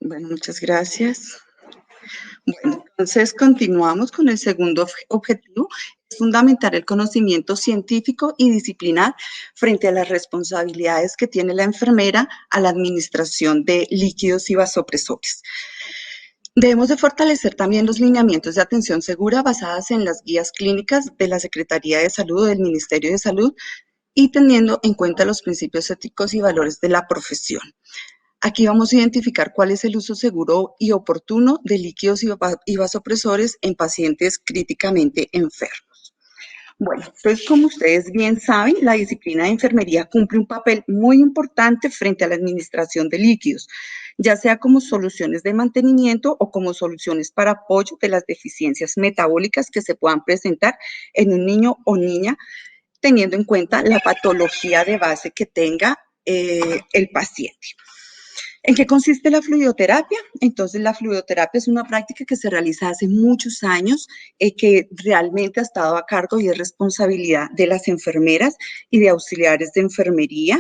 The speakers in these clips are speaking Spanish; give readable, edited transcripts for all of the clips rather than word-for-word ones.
Bueno, muchas gracias. Bueno, entonces continuamos con el segundo objetivo, es fundamentar el conocimiento científico y disciplinar frente a las responsabilidades que tiene la enfermera a la administración de líquidos y vasopresores. Debemos de fortalecer también los lineamientos de atención segura basadas en las guías clínicas de la Secretaría de Salud o del Ministerio de Salud y teniendo en cuenta los principios éticos y valores de la profesión. Aquí vamos a identificar cuál es el uso seguro y oportuno de líquidos y vasopresores en pacientes críticamente enfermos. Bueno, entonces como ustedes bien saben, la disciplina de enfermería cumple un papel muy importante frente a la administración de líquidos, ya sea como soluciones de mantenimiento o como soluciones para apoyo de las deficiencias metabólicas que se puedan presentar en un niño o niña, teniendo en cuenta la patología de base que tenga el paciente. ¿En qué consiste la fluidoterapia? Entonces, la fluidoterapia es una práctica que se realiza hace muchos años, que realmente ha estado a cargo y es responsabilidad de las enfermeras y de auxiliares de enfermería.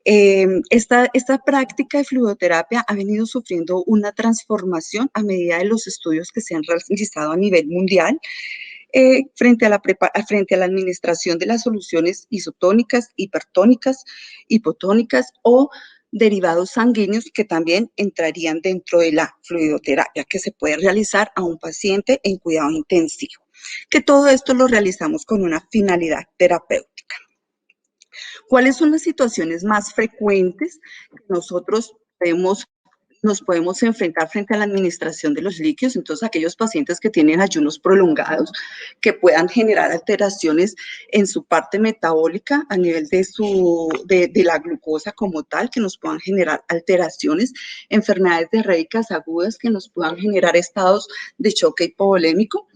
Esta práctica de fluidoterapia ha venido sufriendo una transformación a medida de los estudios que se han realizado a nivel mundial. Frente a la administración de las soluciones isotónicas, hipertónicas, hipotónicas o derivados sanguíneos que también entrarían dentro de la fluidoterapia que se puede realizar a un paciente en cuidado intensivo. Que todo esto lo realizamos con una finalidad terapéutica. ¿Cuáles son las situaciones más frecuentes que nosotros nos podemos enfrentar frente a la administración de los líquidos? Entonces, aquellos pacientes que tienen ayunos prolongados, que puedan generar alteraciones en su parte metabólica a nivel de la glucosa como tal, que nos puedan generar alteraciones, enfermedades diarreicas agudas que nos puedan generar estados de choque hipovolémico,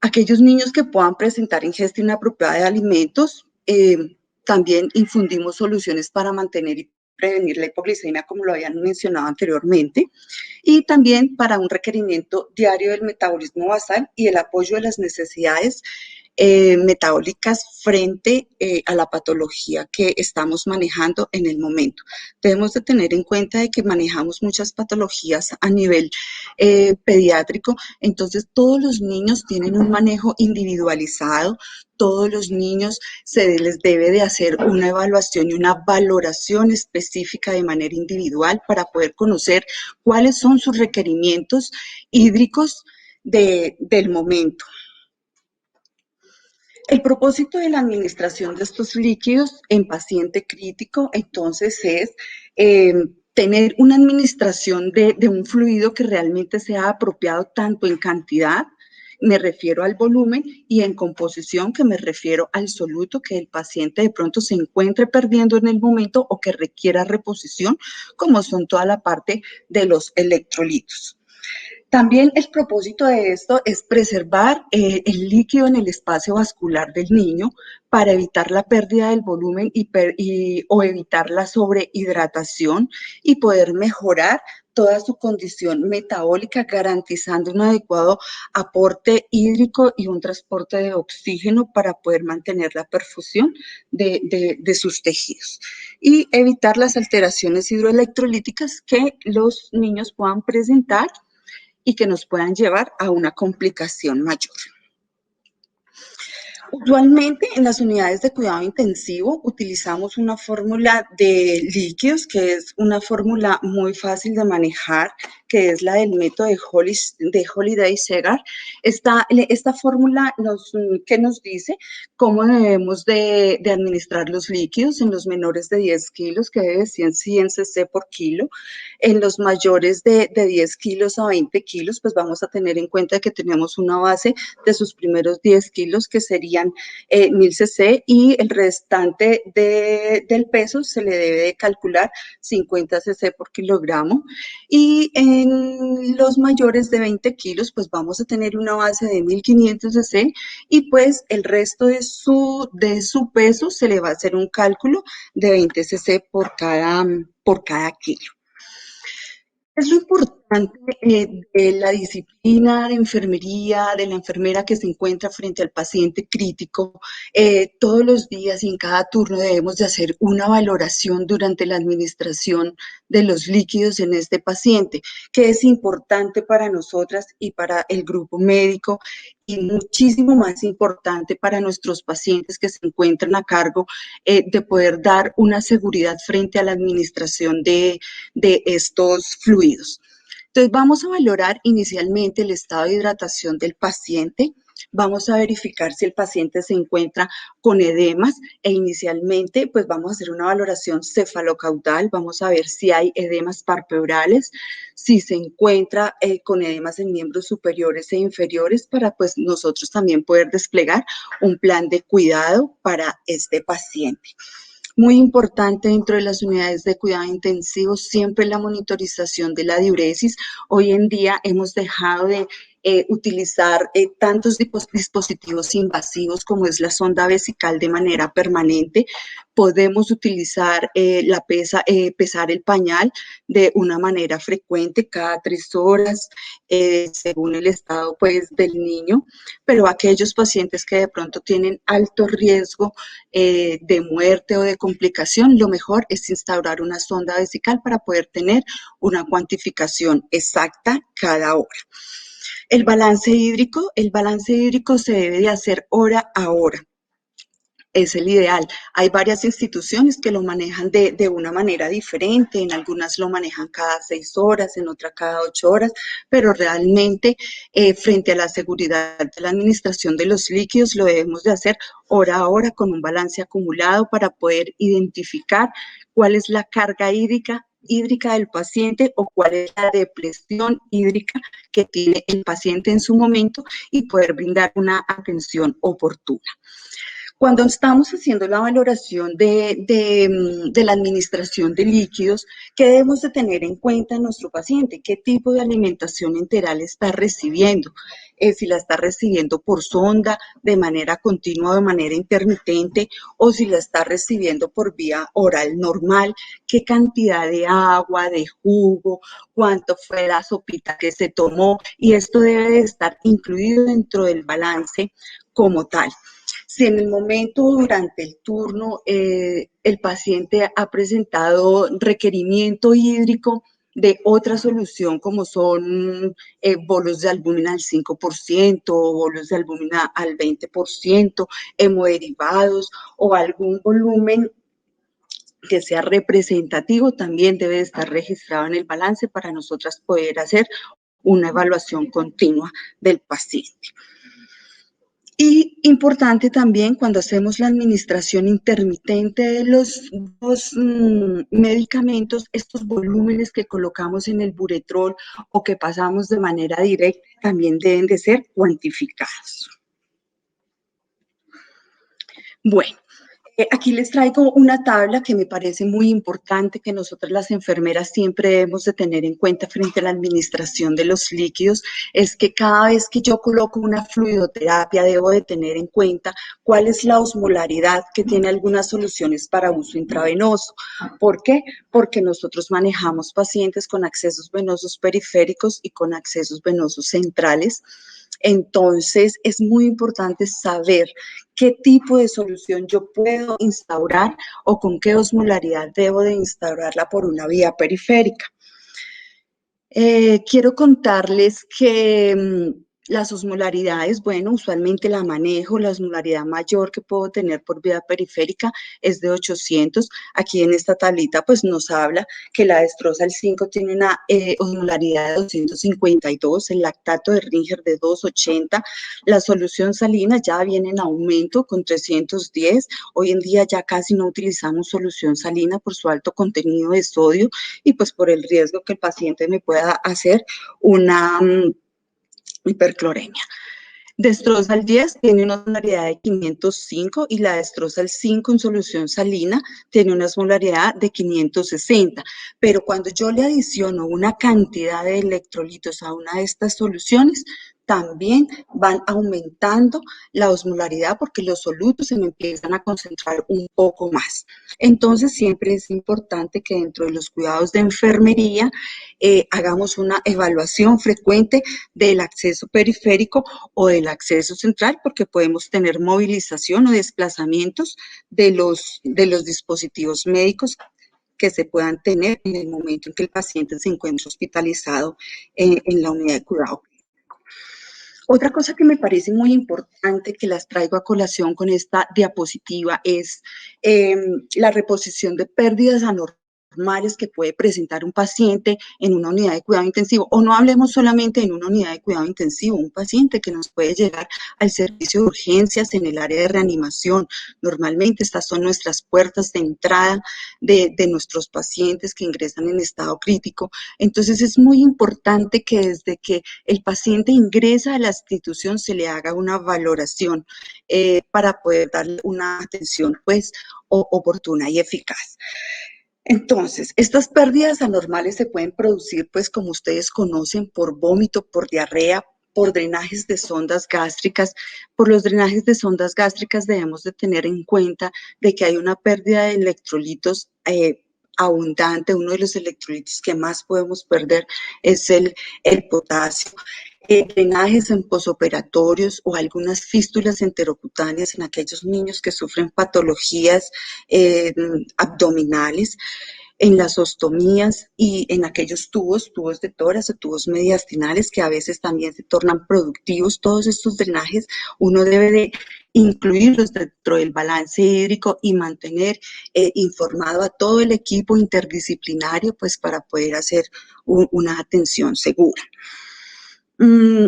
aquellos niños que puedan presentar ingesta inapropiada de alimentos. También infundimos soluciones para mantener y prevenir la hipoglicemia, como lo habían mencionado anteriormente, y también para un requerimiento diario del metabolismo basal y el apoyo de las necesidades metabólicas frente a la patología que estamos manejando en el momento. Debemos de tener en cuenta de que manejamos muchas patologías a nivel pediátrico, entonces todos los niños tienen un manejo individualizado, todos los niños se les debe de hacer una evaluación y una valoración específica de manera individual para poder conocer cuáles son sus requerimientos hídricos del momento. El propósito de la administración de estos líquidos en paciente crítico, entonces, es tener una administración de un fluido que realmente sea apropiado tanto en cantidad, me refiero al volumen, y en composición, que me refiero al soluto que el paciente de pronto se encuentre perdiendo en el momento o que requiera reposición, como son toda la parte de los electrolitos. También el propósito de esto es preservar el líquido en el espacio vascular del niño para evitar la pérdida del volumen o evitar la sobrehidratación y poder mejorar toda su condición metabólica, garantizando un adecuado aporte hídrico y un transporte de oxígeno para poder mantener la perfusión de sus tejidos y evitar las alteraciones hidroelectrolíticas que los niños puedan presentar y que nos puedan llevar a una complicación mayor. Usualmente en las unidades de cuidado intensivo utilizamos una fórmula de líquidos que es una fórmula muy fácil de manejar, que es la del método de Holiday-Segar. Esta fórmula que nos dice cómo debemos de administrar los líquidos en los menores de 10 kilos, que debe ser 100 cc por kilo. En los mayores de 10 kilos a 20 kilos, pues vamos a tener en cuenta que tenemos una base de sus primeros 10 kilos, que serían 1000 cc, y el restante del peso se le debe de calcular 50 cc por kilogramo. Y en los mayores de 20 kilos, pues vamos a tener una base de 1500 cc y pues el resto de su peso se le va a hacer un cálculo de 20 cc por cada kilo. Es lo importante De la disciplina de enfermería, de la enfermera que se encuentra frente al paciente crítico, todos los días y en cada turno debemos de hacer una valoración durante la administración de los líquidos en este paciente, que es importante para nosotras y para el grupo médico y muchísimo más importante para nuestros pacientes que se encuentran a cargo de poder dar una seguridad frente a la administración de estos fluidos. Entonces, vamos a valorar inicialmente el estado de hidratación del paciente. Vamos a verificar si el paciente se encuentra con edemas e inicialmente pues vamos a hacer una valoración cefalocaudal, vamos a ver si hay edemas palpebrales, si se encuentra con edemas en miembros superiores e inferiores para pues nosotros también poder desplegar un plan de cuidado para este paciente. Muy importante dentro de las unidades de cuidado intensivo, siempre la monitorización de la diuresis. Hoy en día hemos dejado de utilizar tantos dispositivos invasivos como es la sonda vesical de manera permanente. Podemos utilizar pesar el pañal de una manera frecuente, cada 3 horas, según el estado pues, del niño, pero aquellos pacientes que de pronto tienen alto riesgo de muerte o de complicación, lo mejor es instaurar una sonda vesical para poder tener una cuantificación exacta cada hora. El balance hídrico se debe de hacer hora a hora. Es el ideal. Hay varias instituciones que lo manejan de una manera diferente, en algunas lo manejan cada 6 horas, en otras cada 8 horas, pero realmente frente a la seguridad de la administración de los líquidos lo debemos de hacer hora a hora con un balance acumulado para poder identificar cuál es la carga hídrica del paciente o cuál es la depresión hídrica que tiene el paciente en su momento y poder brindar una atención oportuna. Cuando estamos haciendo la valoración de la administración de líquidos, ¿qué debemos de tener en cuenta en nuestro paciente? ¿Qué tipo de alimentación enteral está recibiendo? Si la está recibiendo por sonda, de manera continua o de manera intermitente, o si la está recibiendo por vía oral normal, qué cantidad de agua, de jugo, cuánto fue la sopita que se tomó, y esto debe de estar incluido dentro del balance como tal. Si en el momento durante el turno el paciente ha presentado requerimiento hídrico de otra solución como son bolos de albúmina al 5%, bolos de albúmina al 20%, hemoderivados o algún volumen que sea representativo, también debe estar registrado en el balance para nosotras poder hacer una evaluación continua del paciente. Y importante también cuando hacemos la administración intermitente de los medicamentos, estos volúmenes que colocamos en el buretrol o que pasamos de manera directa también deben de ser cuantificados. Bueno. Aquí les traigo una tabla que me parece muy importante que nosotras las enfermeras siempre debemos de tener en cuenta frente a la administración de los líquidos, es que cada vez que yo coloco una fluidoterapia debo de tener en cuenta cuál es la osmolaridad que tiene algunas soluciones para uso intravenoso. ¿Por qué? Porque nosotros manejamos pacientes con accesos venosos periféricos y con accesos venosos centrales. Entonces, es muy importante saber qué tipo de solución yo puedo instaurar o con qué osmolaridad debo de instaurarla por una vía periférica. Quiero contarles que las osmolaridades, bueno, usualmente la manejo, la osmolaridad mayor que puedo tener por vía periférica es de 800. Aquí en esta tablita pues nos habla que la Destrosal 5 tiene una osmolaridad de 252, el lactato de Ringer de 280, la solución salina ya viene en aumento con 310. Hoy en día ya casi no utilizamos solución salina por su alto contenido de sodio y pues por el riesgo que el paciente me pueda hacer una hipercloremia. Destrosal 10 tiene una osmolaridad de 505 y la Destrosal 5 en solución salina tiene una osmolaridad de 560. Pero cuando yo le adiciono una cantidad de electrolitos a una de estas soluciones, también van aumentando la osmolaridad porque los solutos se me empiezan a concentrar un poco más. Entonces, siempre es importante que dentro de los cuidados de enfermería hagamos una evaluación frecuente del acceso periférico o del acceso central, porque podemos tener movilización o desplazamientos de los dispositivos médicos que se puedan tener en el momento en que el paciente se encuentra hospitalizado en la unidad de cuidado. Otra cosa que me parece muy importante, que las traigo a colación con esta diapositiva, es la reposición de pérdidas anormales que puede presentar un paciente en una unidad de cuidado intensivo. O no hablemos solamente en una unidad de cuidado intensivo, un paciente que nos puede llegar al servicio de urgencias en el área de reanimación. Normalmente estas son nuestras puertas de entrada de nuestros pacientes que ingresan en estado crítico. Entonces es muy importante que desde que el paciente ingresa a la institución se le haga una valoración para poder darle una atención pues oportuna y eficaz. Entonces, estas pérdidas anormales se pueden producir, pues como ustedes conocen, por vómito, por diarrea, por drenajes de sondas gástricas. Por los drenajes de sondas gástricas debemos de tener en cuenta de que hay una pérdida de electrolitos abundante. Uno de los electrolitos que más podemos perder es el potasio. Drenajes en posoperatorios o algunas fístulas enterocutáneas en aquellos niños que sufren patologías abdominales, en las ostomías y en aquellos tubos de tórax o tubos mediastinales que a veces también se tornan productivos. Todos estos drenajes uno debe de incluirlos dentro del balance hídrico y mantener informado a todo el equipo interdisciplinario pues para poder hacer una atención segura.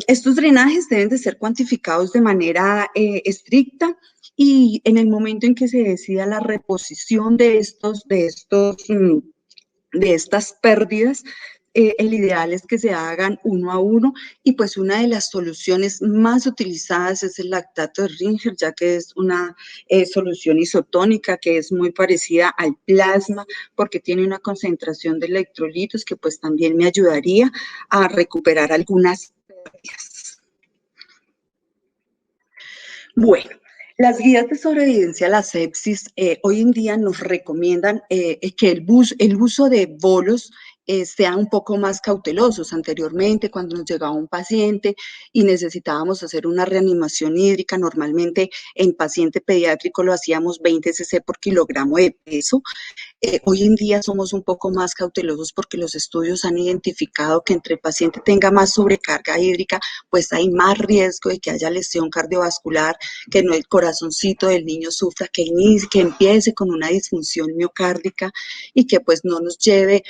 Estos drenajes deben de ser cuantificados de manera estricta y en el momento en que se decida la reposición de estas pérdidas, el ideal es que se hagan uno a uno y pues una de las soluciones más utilizadas es el lactato de Ringer, ya que es una solución isotónica que es muy parecida al plasma porque tiene una concentración de electrolitos que pues también me ayudaría a recuperar algunas pérdidas. Bueno, las guías de sobrevivencia a la sepsis hoy en día nos recomiendan que el uso de bolos sean un poco más cautelosos. Anteriormente, cuando nos llegaba un paciente y necesitábamos hacer una reanimación hídrica, normalmente en paciente pediátrico lo hacíamos 20 cc por kilogramo de peso. Hoy en día somos un poco más cautelosos porque los estudios han identificado que entre el paciente tenga más sobrecarga hídrica, pues hay más riesgo de que haya lesión cardiovascular, que no el corazoncito del niño sufra, que empiece con una disfunción miocárdica y que pues no nos lleve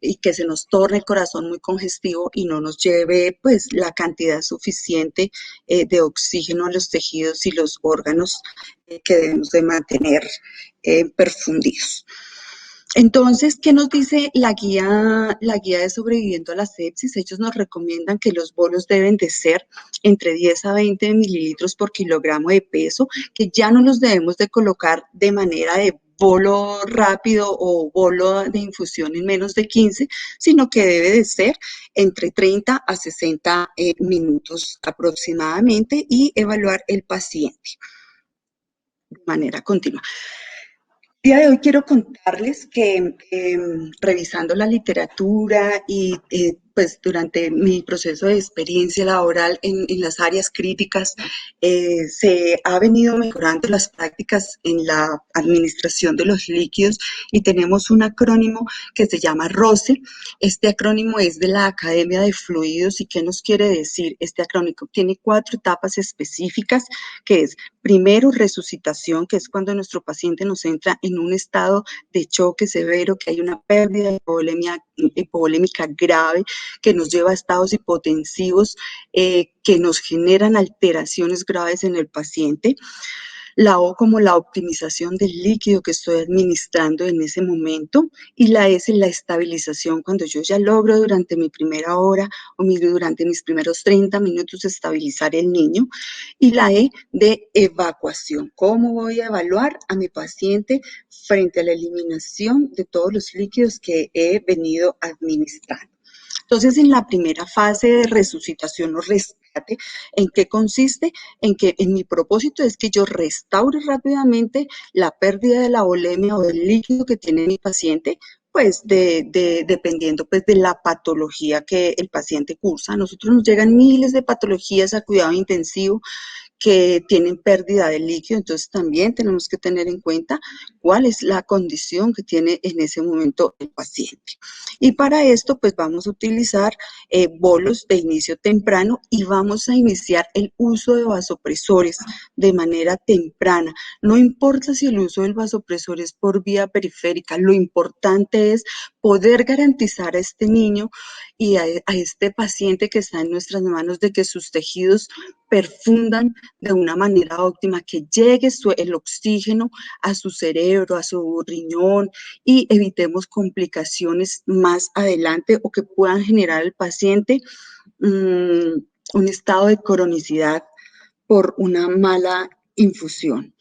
y que se nos torne el corazón muy congestivo y no nos lleve pues la cantidad suficiente de oxígeno a los tejidos y los órganos que debemos de mantener perfundidos. Entonces, ¿qué nos dice la guía de sobreviviendo a la sepsis? Ellos nos recomiendan que los bolos deben de ser entre 10 a 20 mililitros por kilogramo de peso, que ya no los debemos de colocar de manera de bolo rápido o bolo de infusión en menos de 15, sino que debe de ser entre 30 a 60 minutos aproximadamente y evaluar el paciente de manera continua. El día de hoy quiero contarles que revisando la literatura y pues durante mi proceso de experiencia laboral en las áreas críticas, se ha venido mejorando las prácticas en la administración de los líquidos y tenemos un acrónimo que se llama ROCE. Este acrónimo es de la Academia de Fluidos. ¿Y qué nos quiere decir? Este acrónimo tiene 4 etapas específicas, que es primero resucitación, que es cuando nuestro paciente nos entra en un estado de choque severo, que hay una pérdida hipovolémica grave, que nos lleva a estados hipotensivos que nos generan alteraciones graves en el paciente. La O como la optimización del líquido que estoy administrando en ese momento, y la S la estabilización, cuando yo ya logro durante mi primera hora o durante mis primeros 30 minutos estabilizar el niño, y la E de evacuación, cómo voy a evaluar a mi paciente frente a la eliminación de todos los líquidos que he venido administrando. Entonces, en la primera fase de resucitación o rescate. ¿En qué consiste? En que en mi propósito es que yo restaure rápidamente la pérdida de la volemia o del líquido que tiene mi paciente, pues dependiendo pues de la patología que el paciente cursa. A nosotros nos llegan miles de patologías a cuidado intensivo que tienen pérdida de líquido, entonces también tenemos que tener en cuenta cuál es la condición que tiene en ese momento el paciente. Y para esto, pues vamos a utilizar bolos de inicio temprano y vamos a iniciar el uso de vasopresores de manera temprana. No importa si el uso del vasopresor es por vía periférica, lo importante es poder garantizar a este niño y a este paciente que está en nuestras manos de que sus tejidos perfundan de una manera óptima, que llegue el oxígeno a su cerebro, a su riñón y evitemos complicaciones más adelante o que puedan generar al paciente un estado de cronicidad por una mala infusión.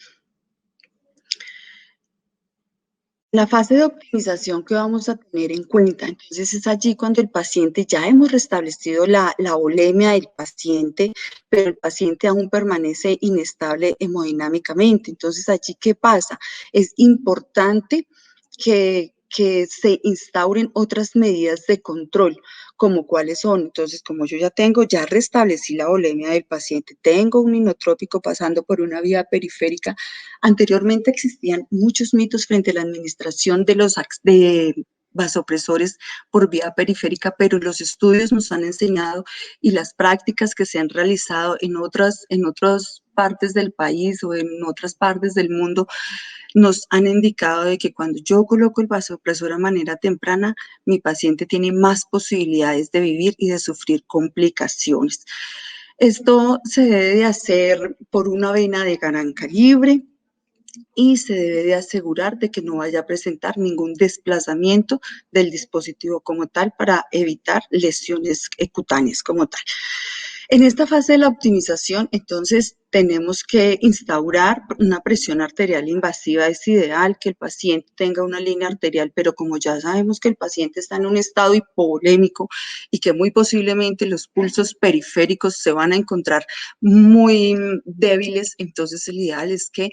La fase de optimización que vamos a tener en cuenta, entonces es allí cuando el paciente, ya hemos restablecido la volemia del paciente, pero el paciente aún permanece inestable hemodinámicamente. Entonces allí, ¿qué pasa? Es importante que se instauren otras medidas de control, como cuáles son. Entonces, como yo ya restablecí la volemia del paciente, tengo un inotrópico pasando por una vía periférica. Anteriormente existían muchos mitos frente a la administración de vasopresores por vía periférica, pero los estudios nos han enseñado y las prácticas que se han realizado en otras partes del país o en otras partes del mundo nos han indicado de que cuando yo coloco el vasopresor a manera temprana, mi paciente tiene más posibilidades de vivir y de sufrir complicaciones. Esto se debe de hacer por una vena de gran calibre y se debe de asegurar de que no vaya a presentar ningún desplazamiento del dispositivo como tal para evitar lesiones cutáneas como tal. En esta fase de la optimización, entonces, tenemos que instaurar una presión arterial invasiva. Es ideal que el paciente tenga una línea arterial, pero como ya sabemos que el paciente está en un estado hipovolémico y que muy posiblemente los pulsos periféricos se van a encontrar muy débiles, entonces el ideal es que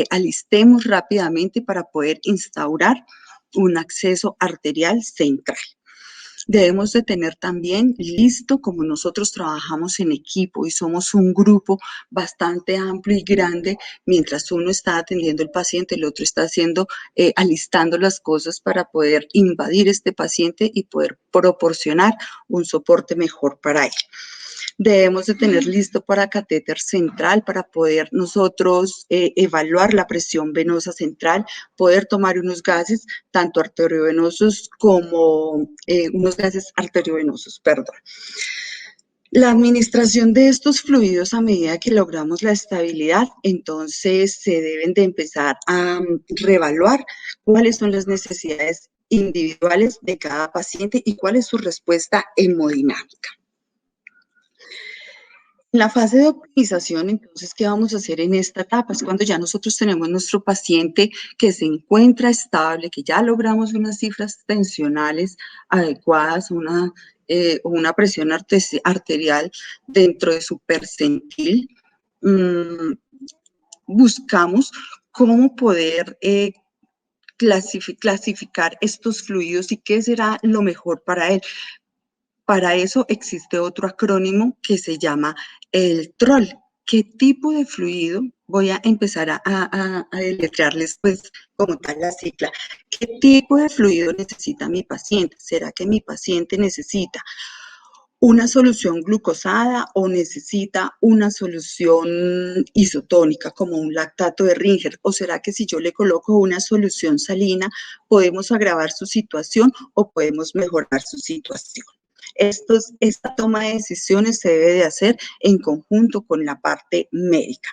alistemos rápidamente para poder instaurar un acceso arterial central. Debemos de tener también listo, como nosotros trabajamos en equipo y somos un grupo bastante amplio y grande, mientras uno está atendiendo al paciente, el otro está alistando las cosas para poder invadir este paciente y poder proporcionar un soporte mejor para él. Debemos de tener listo para catéter central para poder nosotros evaluar la presión venosa central, poder tomar unos gases, tanto arteriovenosos como unos gases arteriovenosos, perdón. La administración de estos fluidos a medida que logramos la estabilidad, entonces se deben de empezar a reevaluar cuáles son las necesidades individuales de cada paciente y cuál es su respuesta hemodinámica. En la fase de optimización, entonces, ¿qué vamos a hacer en esta etapa? Es cuando ya nosotros tenemos nuestro paciente que se encuentra estable, que ya logramos unas cifras tensionales adecuadas, una presión arterial dentro de su percentil. Buscamos cómo poder clasificar estos fluidos y qué será lo mejor para él. Para eso existe otro acrónimo que se llama el TROL. ¿Qué tipo de fluido? Voy a empezar a deletrearles pues como tal la sigla. ¿Qué tipo de fluido necesita mi paciente? ¿Será que mi paciente necesita una solución glucosada o necesita una solución isotónica como un lactato de Ringer? ¿O será que si yo le coloco una solución salina podemos agravar su situación o podemos mejorar su situación? Esta toma de decisiones se debe de hacer en conjunto con la parte médica.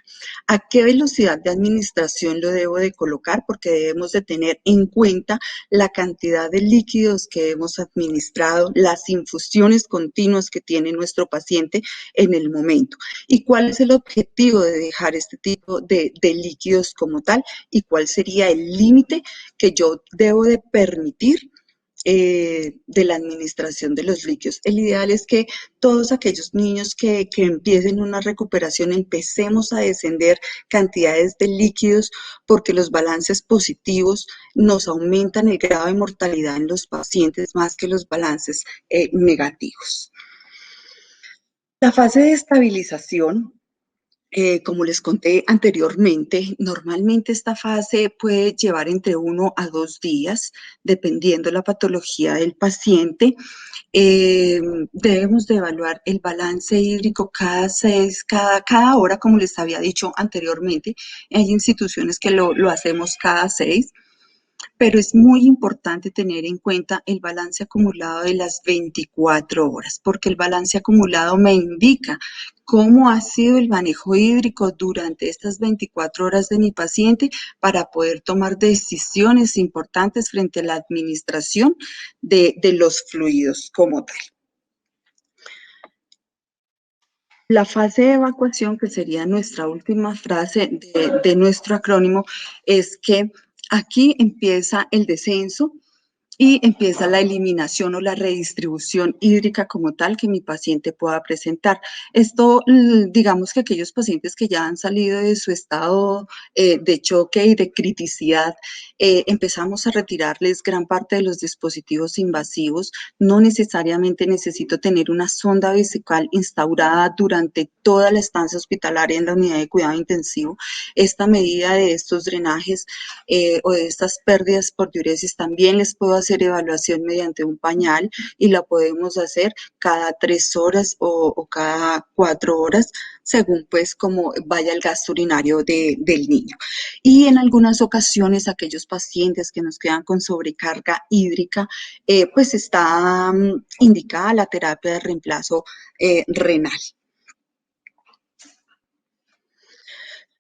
¿A qué velocidad de administración lo debo de colocar? Porque debemos de tener en cuenta la cantidad de líquidos que hemos administrado, las infusiones continuas que tiene nuestro paciente en el momento y cuál es el objetivo de dejar este tipo de líquidos como tal y cuál sería el límite que yo debo de permitir de la administración de los líquidos. El ideal es que todos aquellos niños que empiecen una recuperación empecemos a descender cantidades de líquidos porque los balances positivos nos aumentan el grado de mortalidad en los pacientes más que los balances negativos. La fase de estabilización, como les conté anteriormente, normalmente esta fase puede llevar entre 1 a 2 días, dependiendo la patología del paciente. Eh, Debemos de evaluar el balance hídrico cada hora, como les había dicho anteriormente. Hay instituciones que lo hacemos cada 6, pero es muy importante tener en cuenta el balance acumulado de las 24 horas, porque el balance acumulado me indica cómo ha sido el manejo hídrico durante estas 24 horas de mi paciente para poder tomar decisiones importantes frente a la administración de los fluidos como tal. La fase de evacuación, que sería nuestra última frase de nuestro acrónimo, es que aquí empieza el descenso y empieza la eliminación o la redistribución hídrica como tal que mi paciente pueda presentar. Esto, digamos que aquellos pacientes que ya han salido de su estado de choque y de criticidad, empezamos a retirarles gran parte de los dispositivos invasivos. No necesariamente necesito tener una sonda vesical instaurada durante toda la estancia hospitalaria en la unidad de cuidado intensivo. Esta medida de estos drenajes o de estas pérdidas por diuresis también les puedo hacer evaluación mediante un pañal y la podemos hacer cada 3 horas o cada 4 horas, según pues como vaya el gasto urinario del niño. Y en algunas ocasiones aquellos pacientes que nos quedan con sobrecarga hídrica, pues está indicada la terapia de reemplazo renal.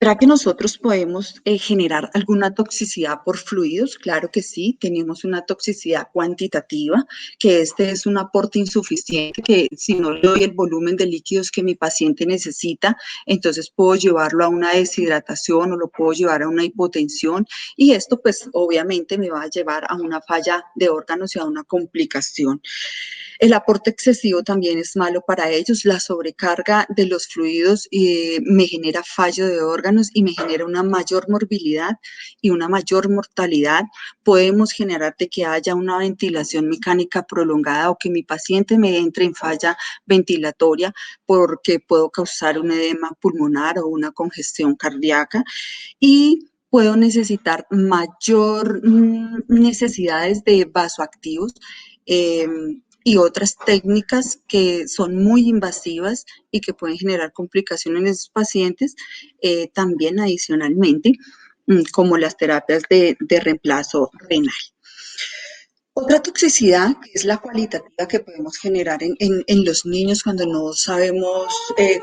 ¿Será que nosotros podemos generar alguna toxicidad por fluidos? Claro que sí, tenemos una toxicidad cuantitativa, que este es un aporte insuficiente, que si no le doy el volumen de líquidos que mi paciente necesita, entonces puedo llevarlo a una deshidratación o lo puedo llevar a una hipotensión y esto pues obviamente me va a llevar a una falla de órganos y a una complicación. El aporte excesivo también es malo para ellos. La sobrecarga de los fluidos me genera fallo de órganos y me genera una mayor morbilidad y una mayor mortalidad. Podemos generar de que haya una ventilación mecánica prolongada o que mi paciente me entre en falla ventilatoria porque puedo causar un edema pulmonar o una congestión cardíaca y puedo necesitar mayor necesidades de vasoactivos. Y otras técnicas que son muy invasivas y que pueden generar complicaciones en esos pacientes, también adicionalmente, como las terapias de reemplazo renal. Otra toxicidad, que es la cualitativa que podemos generar en los niños cuando no sabemos,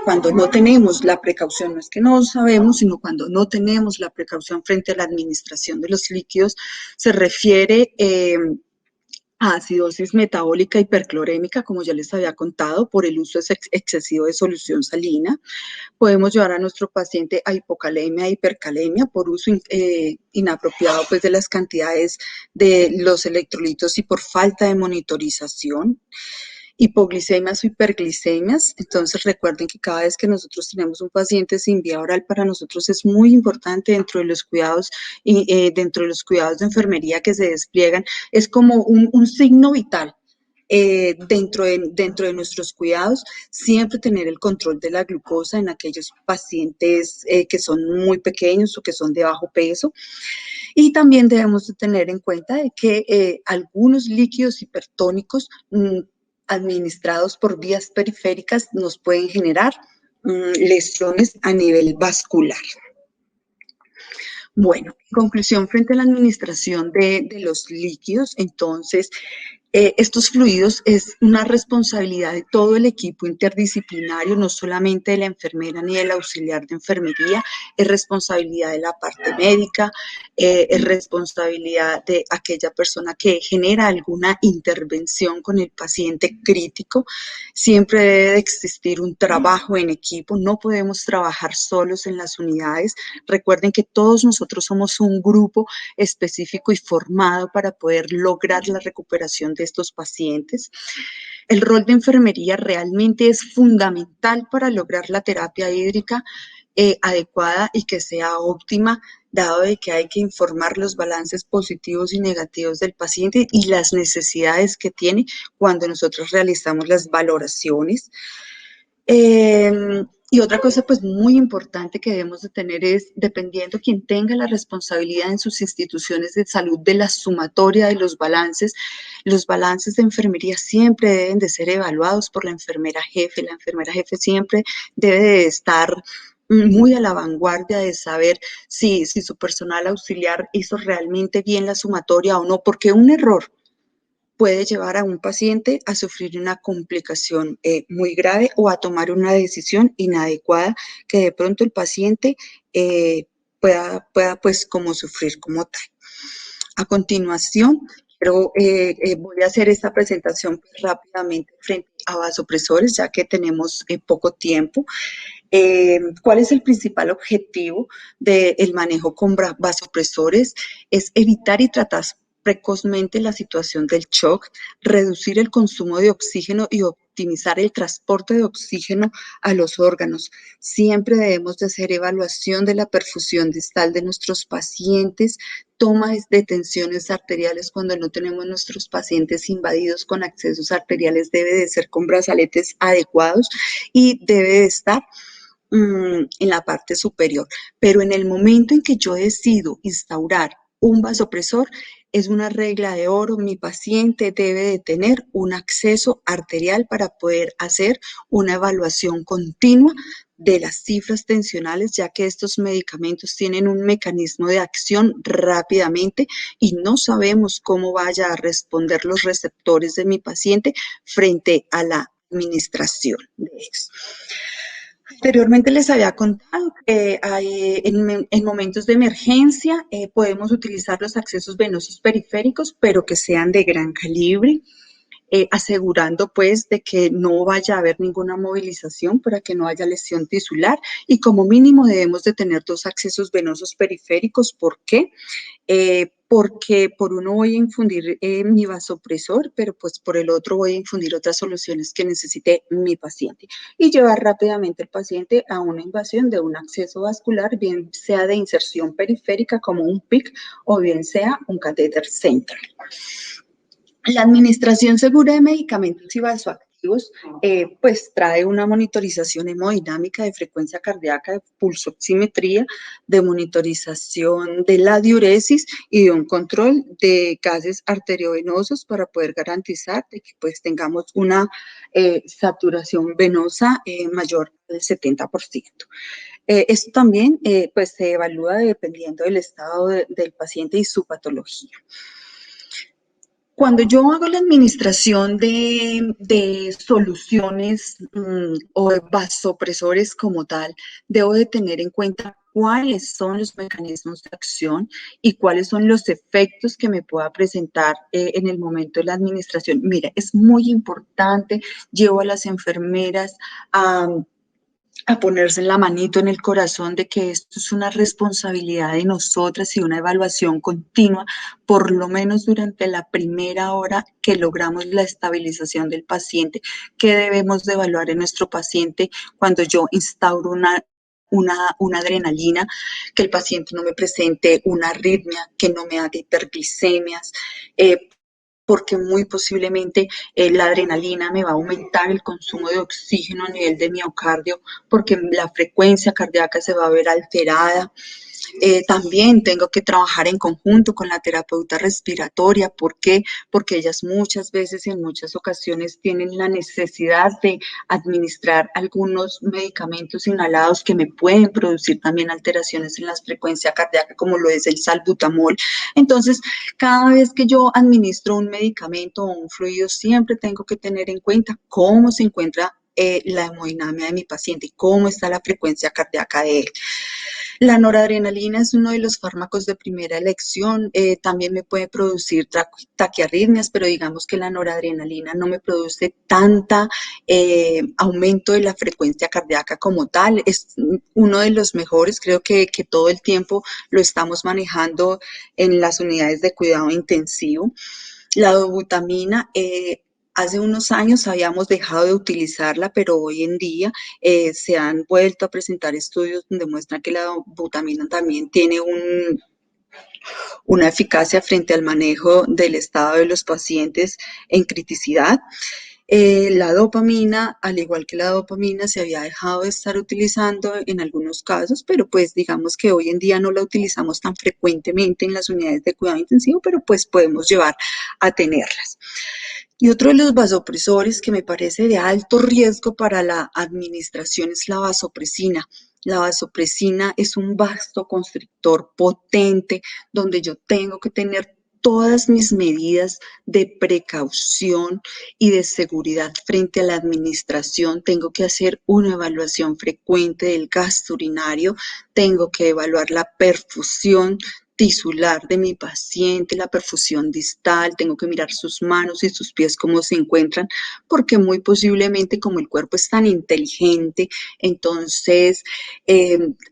cuando no tenemos la precaución, no es que no sabemos, sino cuando no tenemos la precaución frente a la administración de los líquidos, se refiere a acidosis metabólica hiperclorémica, como ya les había contado, por el uso excesivo de solución salina. Podemos llevar a nuestro paciente a hipocalemia, hipercalemia, por uso inapropiado pues, de las cantidades de los electrolitos y por falta de monitorización. Hipoglicemias o hiperglicemias. Entonces recuerden que cada vez que nosotros tenemos un paciente sin vía oral, para nosotros es muy importante dentro de los cuidados y dentro de los cuidados de enfermería que se despliegan, es como un signo vital. Dentro de nuestros cuidados, siempre tener el control de la glucosa en aquellos pacientes que son muy pequeños o que son de bajo peso. Y también debemos de tener en cuenta de que algunos líquidos hipertónicos administrados por vías periféricas nos pueden generar lesiones a nivel vascular. Bueno, en conclusión, frente a la administración de los líquidos, entonces, Estos fluidos es una responsabilidad de todo el equipo interdisciplinario, no solamente de la enfermera ni del auxiliar de enfermería, es responsabilidad de la parte médica, es responsabilidad de aquella persona que genera alguna intervención con el paciente crítico. Siempre debe de existir un trabajo en equipo, no podemos trabajar solos en las unidades. Recuerden que todos nosotros somos un grupo específico y formado para poder lograr la recuperación de estos pacientes. El rol de enfermería realmente es fundamental para lograr la terapia hídrica adecuada y que sea óptima, dado de que hay que informar los balances positivos y negativos del paciente y las necesidades que tiene cuando nosotros realizamos las valoraciones. Y otra cosa pues muy importante que debemos de tener es, dependiendo quien tenga la responsabilidad en sus instituciones de salud de la sumatoria de los balances de enfermería siempre deben de ser evaluados por la enfermera jefe. La enfermera jefe siempre debe de estar muy a la vanguardia de saber si su personal auxiliar hizo realmente bien la sumatoria o no, porque un error puede llevar a un paciente a sufrir una complicación muy grave o a tomar una decisión inadecuada que de pronto el paciente pueda pues como sufrir como tal. A continuación, voy a hacer esta presentación rápidamente frente a vasopresores, ya que tenemos poco tiempo. ¿Cuál es el principal objetivo del manejo con vasopresores? Es evitar y tratar precozmente la situación del shock, reducir el consumo de oxígeno y optimizar el transporte de oxígeno a los órganos. Siempre debemos de hacer evaluación de la perfusión distal de nuestros pacientes, toma de tensiones arteriales cuando no tenemos nuestros pacientes invadidos con accesos arteriales, debe de ser con brazaletes adecuados y debe de estar en la parte superior. Pero en el momento en que yo decido instaurar un vasopresor, es una regla de oro, mi paciente debe de tener un acceso arterial para poder hacer una evaluación continua de las cifras tensionales, ya que estos medicamentos tienen un mecanismo de acción rápidamente y no sabemos cómo vaya a responder los receptores de mi paciente frente a la administración de ellos. Anteriormente les había contado que en momentos de emergencia podemos utilizar los accesos venosos periféricos, pero que sean de gran calibre, asegurando pues de que no vaya a haber ninguna movilización para que no haya lesión tisular y como mínimo debemos de tener 2 accesos venosos periféricos. ¿Por qué? Porque por uno voy a infundir mi vasopresor, pero pues por el otro voy a infundir otras soluciones que necesite mi paciente y llevar rápidamente al paciente a una invasión de un acceso vascular, bien sea de inserción periférica como un PIC o bien sea un catéter central. La administración segura de medicamentos y vasoactivos pues trae una monitorización hemodinámica de frecuencia cardíaca, de pulsoximetría, de monitorización de la diuresis y de un control de gases arteriovenosos para poder garantizar de que pues tengamos una saturación venosa mayor del 70%. Esto también pues se evalúa dependiendo del estado del paciente y su patología. Cuando yo hago la administración de soluciones o de vasopresores como tal, debo de tener en cuenta cuáles son los mecanismos de acción y cuáles son los efectos que me pueda presentar en el momento de la administración. Mira, es muy importante, llevo a las enfermeras a ponerse la manito en el corazón de que esto es una responsabilidad de nosotras y una evaluación continua, por lo menos durante la primera hora que logramos la estabilización del paciente, que debemos de evaluar en nuestro paciente cuando yo instauro una adrenalina, que el paciente no me presente una arritmia, que no me haga hiperglicemias, porque muy posiblemente la adrenalina me va a aumentar el consumo de oxígeno a nivel de miocardio, porque la frecuencia cardíaca se va a ver alterada. También tengo que trabajar en conjunto con la terapeuta respiratoria. ¿Por qué? Porque ellas muchas veces, en muchas ocasiones, tienen la necesidad de administrar algunos medicamentos inhalados que me pueden producir también alteraciones en la frecuencia cardíaca, como lo es el salbutamol. Entonces, cada vez que yo administro un medicamento o un fluido, siempre tengo que tener en cuenta cómo se encuentra la hemodinamia de mi paciente y cómo está la frecuencia cardíaca de él. La noradrenalina es uno de los fármacos de primera elección. También me puede producir taquiarritmias, pero digamos que la noradrenalina no me produce tanta aumento de la frecuencia cardíaca como tal. Es uno de los mejores, creo que todo el tiempo lo estamos manejando en las unidades de cuidado intensivo. La dobutamina, hace unos años habíamos dejado de utilizarla, pero hoy en día se han vuelto a presentar estudios donde muestran que la dobutamina también tiene una eficacia frente al manejo del estado de los pacientes en criticidad. La dopamina, al igual que la dopamina, se había dejado de estar utilizando en algunos casos, pero pues digamos que hoy en día no la utilizamos tan frecuentemente en las unidades de cuidado intensivo, pero pues podemos llevar a tenerlas. Y otro de los vasopresores que me parece de alto riesgo para la administración es la vasopresina. La vasopresina es un vasoconstrictor potente donde yo tengo que tener todas mis medidas de precaución y de seguridad frente a la administración. Tengo que hacer una evaluación frecuente del gasto urinario, tengo que evaluar la perfusión tisular de mi paciente, la perfusión distal, tengo que mirar sus manos y sus pies cómo se encuentran, porque muy posiblemente como el cuerpo es tan inteligente, entonces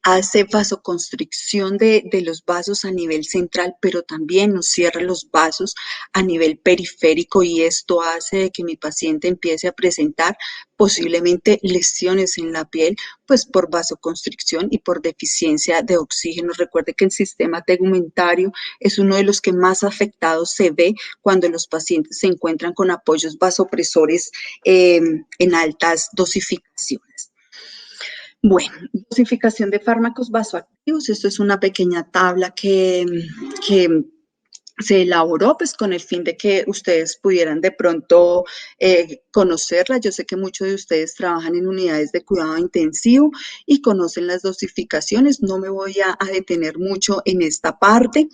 hace vasoconstricción de los vasos a nivel central, pero también nos cierra los vasos a nivel periférico y esto hace que mi paciente empiece a presentar posiblemente lesiones en la piel, pues por vasoconstricción y por deficiencia de oxígeno. Recuerde que el sistema tegumentario es uno de los que más afectados se ve cuando los pacientes se encuentran con apoyos vasopresores en altas dosificaciones. Bueno, dosificación de fármacos vasoactivos. Esto es una pequeña tabla que se elaboró pues con el fin de que ustedes pudieran de pronto conocerla. Yo sé que muchos de ustedes trabajan en unidades de cuidado intensivo y conocen las dosificaciones. No me voy a detener mucho en esta parte,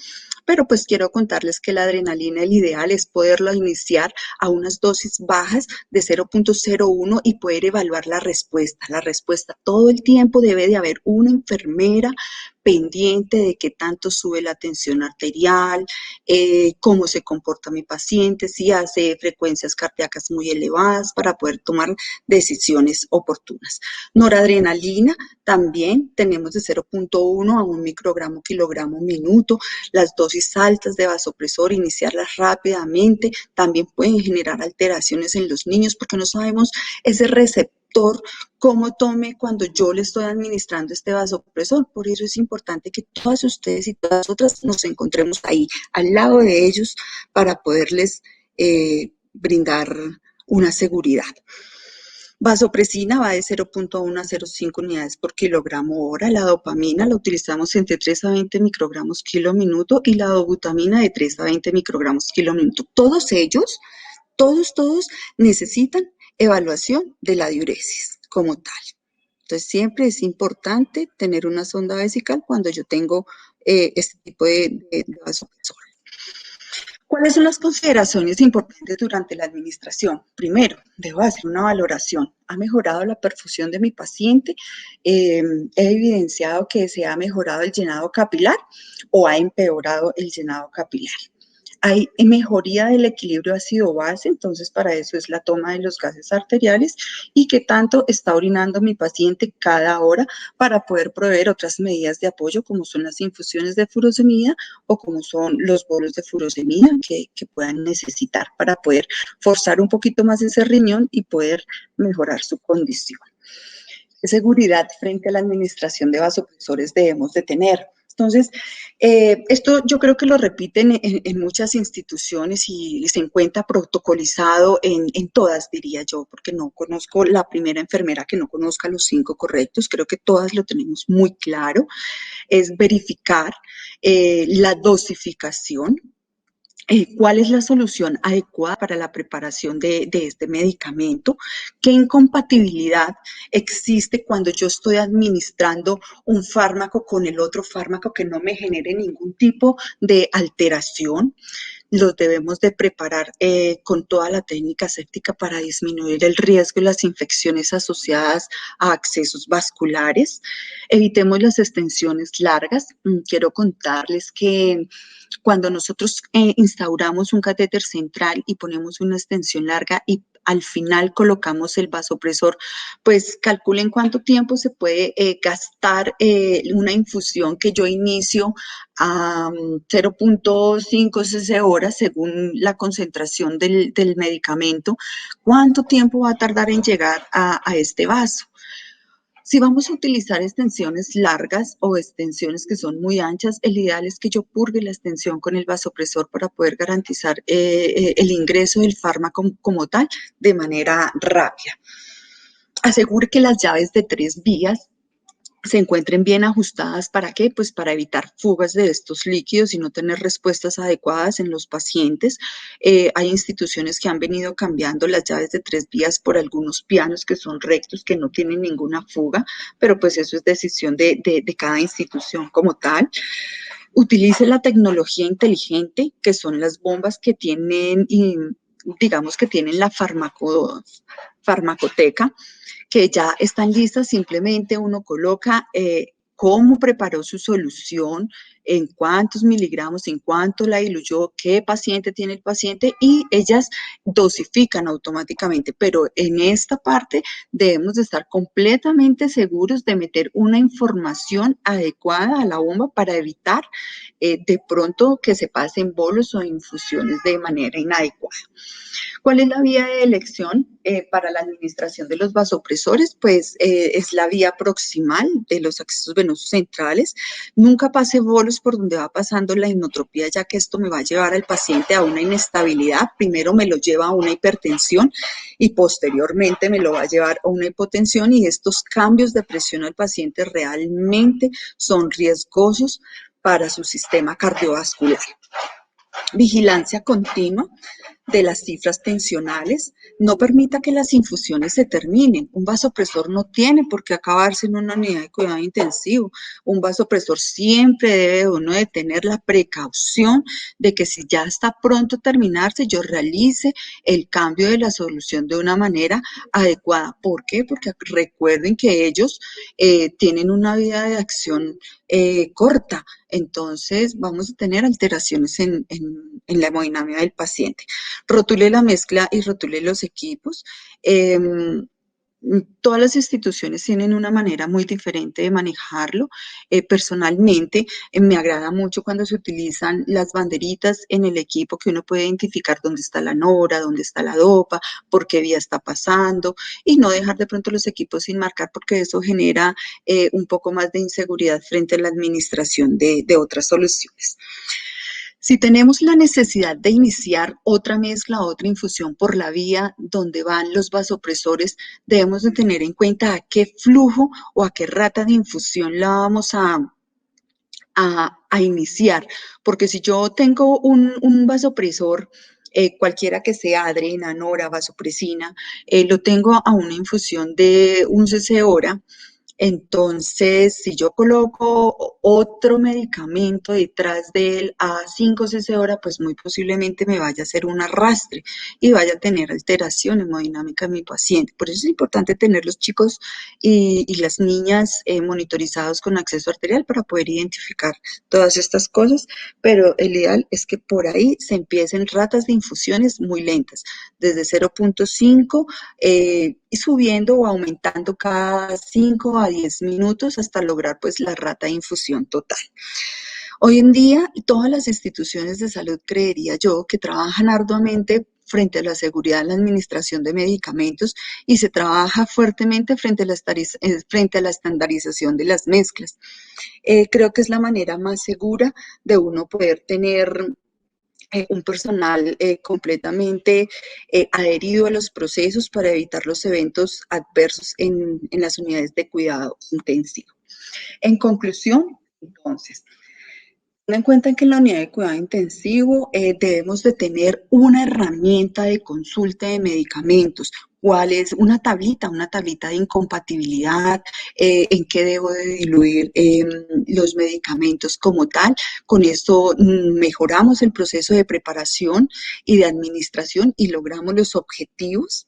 pero pues quiero contarles que la adrenalina, el ideal es poderlo iniciar a unas dosis bajas de 0.01 y poder evaluar la respuesta. La respuesta todo el tiempo debe de haber una enfermera pendiente de qué tanto sube la tensión arterial, cómo se comporta mi paciente, si hace frecuencias cardíacas muy elevadas para poder tomar decisiones oportunas. Noradrenalina también tenemos de 0.1 a 1 microgramo kilogramo minuto. Las dosis altas de vasopresor, iniciarlas rápidamente, también pueden generar alteraciones en los niños porque no sabemos ese receptor cómo tome cuando yo le estoy administrando este vasopresor. Por eso es importante que todas ustedes y todas otras nos encontremos ahí, al lado de ellos, para poderles brindar una seguridad. Vasopresina va de 0.1 a 0.5 unidades por kilogramo hora. La dopamina la utilizamos entre 3 a 20 microgramos kilo minuto y la dobutamina de 3 a 20 microgramos kilo minuto. Todos ellos, todos necesitan evaluación de la diuresis como tal. Entonces, siempre es importante tener una sonda vesical cuando yo tengo este tipo de vasopresor. ¿Cuáles son las consideraciones importantes durante la administración? Primero, debo hacer una valoración. ¿Ha mejorado la perfusión de mi paciente? ¿He evidenciado que se ha mejorado el llenado capilar o ha empeorado el llenado capilar? Hay mejoría del equilibrio ácido-base, entonces para eso es la toma de los gases arteriales y qué tanto está orinando mi paciente cada hora para poder proveer otras medidas de apoyo como son las infusiones de furosemida o como son los bolos de furosemida que puedan necesitar para poder forzar un poquito más ese riñón y poder mejorar su condición. ¿Qué seguridad frente a la administración de vasopresores debemos de tener? Entonces, esto yo creo que lo repiten en muchas instituciones y se encuentra protocolizado en todas, diría yo, porque no conozco la primera enfermera que no conozca los 5 correctos, creo que todas lo tenemos muy claro, es verificar la dosificación, cuál es la solución adecuada para la preparación de este medicamento, qué incompatibilidad existe cuando yo estoy administrando un fármaco con el otro fármaco que no me genere ningún tipo de alteración. Los debemos de preparar con toda la técnica séptica para disminuir el riesgo de las infecciones asociadas a accesos vasculares. Evitemos las extensiones largas. Quiero contarles que cuando nosotros instauramos un catéter central y ponemos una extensión larga y al final colocamos el vasopresor, pues calculen cuánto tiempo se puede gastar una infusión que yo inicio a 0.5 cc horas según la concentración del medicamento, cuánto tiempo va a tardar en llegar a este vaso. Si vamos a utilizar extensiones largas o extensiones que son muy anchas, el ideal es que yo purgue la extensión con el vasopresor para poder garantizar el ingreso del fármaco como tal de manera rápida. Asegure que las llaves de 3 vías se encuentren bien ajustadas. ¿Para qué? Pues para evitar fugas de estos líquidos y no tener respuestas adecuadas en los pacientes. Hay instituciones que han venido cambiando las llaves de 3 vías por algunos pianos que son rectos, que no tienen ninguna fuga, pero pues eso es decisión de cada institución como tal. Utilice la tecnología inteligente, que son las bombas que tienen, digamos que tienen la farmacoteca, que ya están listas, simplemente uno coloca cómo preparó su solución, en cuántos miligramos, en cuánto la diluyó, qué paciente tiene el paciente y ellas dosifican automáticamente. Pero en esta parte debemos de estar completamente seguros de meter una información adecuada a la bomba para evitar de pronto que se pasen bolos o infusiones de manera inadecuada. ¿Cuál es la vía de elección para la administración de los vasopresores? Pues es la vía proximal de los accesos venosos centrales. Nunca pase bolos por donde va pasando la inotropía, ya que esto me va a llevar al paciente a una inestabilidad. Primero me lo lleva a una hipertensión y posteriormente me lo va a llevar a una hipotensión, y estos cambios de presión al paciente realmente son riesgosos para su sistema cardiovascular. Vigilancia continua de las cifras tensionales. No permita que las infusiones se terminen. Un vasopresor no tiene por qué acabarse en una unidad de cuidado intensivo. Un vasopresor siempre debe uno de tener la precaución de que si ya está pronto a terminarse, yo realice el cambio de la solución de una manera adecuada. ¿Por qué? Porque recuerden que ellos tienen una vida de acción corta. Entonces vamos a tener alteraciones en la hemodinamia del paciente. Rotule la mezcla y rotule los equipos. Todas las instituciones tienen una manera muy diferente de manejarlo. Personalmente, me agrada mucho cuando se utilizan las banderitas en el equipo, que uno puede identificar dónde está la nora, dónde está la dopa, por qué vía está pasando, y no dejar de pronto los equipos sin marcar, porque eso genera un poco más de inseguridad frente a la administración de otras soluciones. Si tenemos la necesidad de iniciar otra mezcla, otra infusión por la vía donde van los vasopresores, debemos de tener en cuenta a qué flujo o a qué rata de infusión la vamos a iniciar. Porque si yo tengo un vasopresor, cualquiera que sea, adrena, nora, vasopresina, lo tengo a una infusión de 1 cc hora. Entonces, si yo coloco otro medicamento detrás de él a 5 cc hora, pues muy posiblemente me vaya a hacer un arrastre y vaya a tener alteración hemodinámica en mi paciente. Por eso es importante tener los chicos y las niñas monitorizados con acceso arterial para poder identificar todas estas cosas, pero el ideal es que por ahí se empiecen ratas de infusiones muy lentas, desde 0.5 y subiendo o aumentando cada 5 a 10 minutos hasta lograr pues la rata de infusión total. Hoy en día todas las instituciones de salud, creería yo, que trabajan arduamente frente a la seguridad en la administración de medicamentos y se trabaja fuertemente frente a la estandarización de las mezclas. Creo que es la manera más segura de uno poder tener un personal completamente adherido a los procesos para evitar los eventos adversos en las unidades de cuidado intensivo. En conclusión, entonces, teniendo en cuenta que en la unidad de cuidado intensivo debemos de tener una herramienta de consulta de medicamentos. ¿Cuál es una tablita de incompatibilidad? ¿En qué debo de diluir los medicamentos como tal? Con esto mejoramos el proceso de preparación y de administración y logramos los objetivos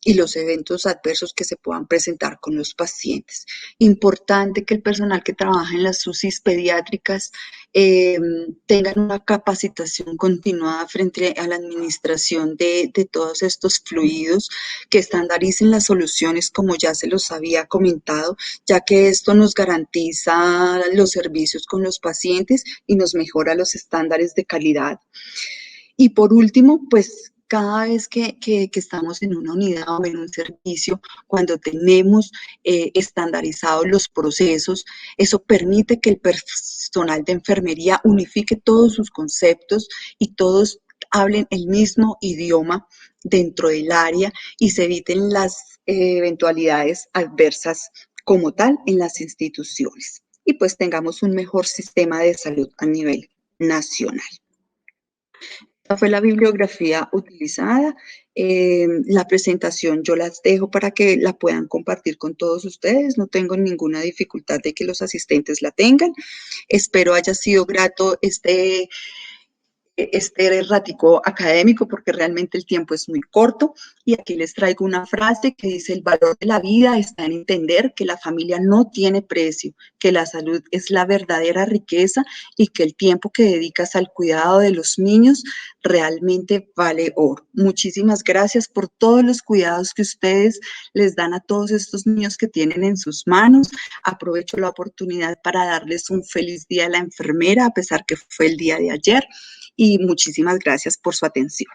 y los eventos adversos que se puedan presentar con los pacientes. Importante que el personal que trabaja en las UCIs pediátricas tengan una capacitación continuada frente a la administración de todos estos fluidos, que estandaricen las soluciones como ya se los había comentado, ya que esto nos garantiza los servicios con los pacientes y nos mejora los estándares de calidad. Y por último, pues cada vez que estamos en una unidad o en un servicio, cuando tenemos estandarizados los procesos, eso permite que el personal de enfermería unifique todos sus conceptos y todos hablen el mismo idioma dentro del área y se eviten las eventualidades adversas como tal en las instituciones. Y pues tengamos un mejor sistema de salud a nivel nacional. Esta fue la bibliografía utilizada. La presentación yo las dejo para que la puedan compartir con todos ustedes. No tengo ninguna dificultad de que los asistentes la tengan. Espero haya sido grato este ratico académico porque realmente el tiempo es muy corto y aquí les traigo una frase que dice: el valor de la vida está en entender que la familia no tiene precio, que la salud es la verdadera riqueza y que el tiempo que dedicas al cuidado de los niños realmente vale oro. Muchísimas gracias por todos los cuidados que ustedes les dan a todos estos niños que tienen en sus manos. Aprovecho la oportunidad para darles un feliz día a la enfermera, a pesar que fue el día de ayer. Y muchísimas gracias por su atención.